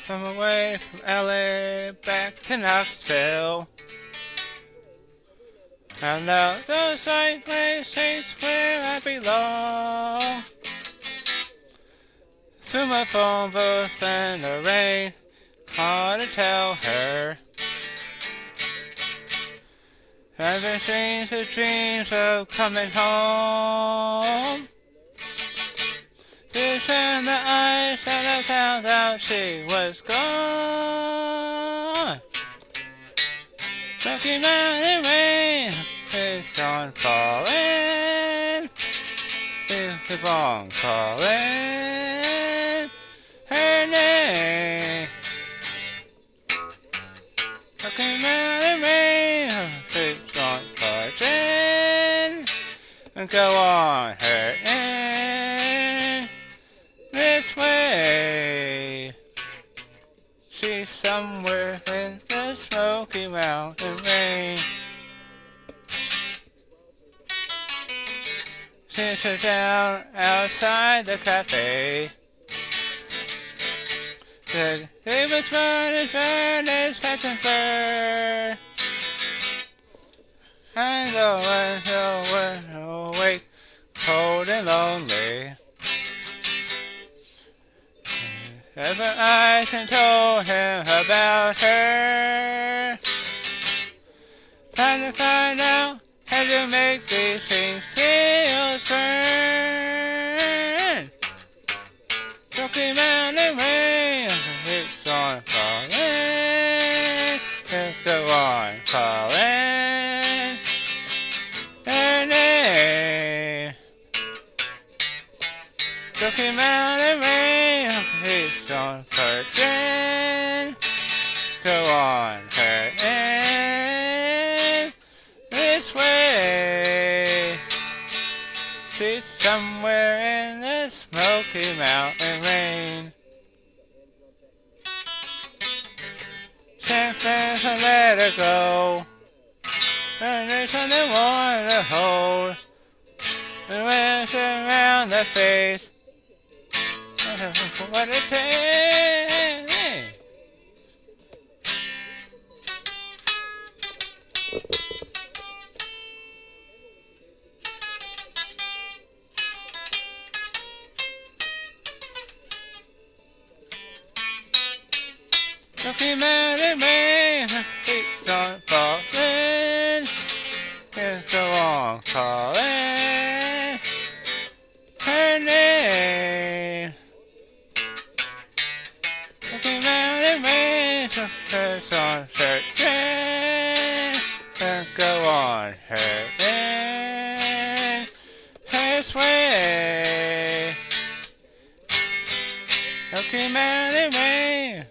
From away from LA back to Knoxville. And out those sideways streets where I belong. Through my phone booth in the rain, called to tell her I've been dreams of coming home. Fish in the ice and I found out she was gone. Smoky Mountain rain, it's on falling. Keep on calling her name. Smoky Mountain rain, it's on falling. And go on hurting this way. She's somewhere in the Smoky Mountain rain. She sat down outside the cafe. Said he was running, his head and burn. And the window went awake, cold and lonely. Ever I can told him about her. Trying to find out how to make these things still burn. Smoky Mountain rain, it's on calling. Let's go on calling her name. Smoky Mountain rain, it's on curtain. Go on hurting this way. She's somewhere in the Smoky Mountain rain. Can't let her go. And there's something warm to hold. And when it's around the face, what it takes. Smoky Mountain rain, keeps on falling. And go on calling her name. Smoky Mountain rain, keeps on searching. And go on hurting his way. Smoky Mountain rain.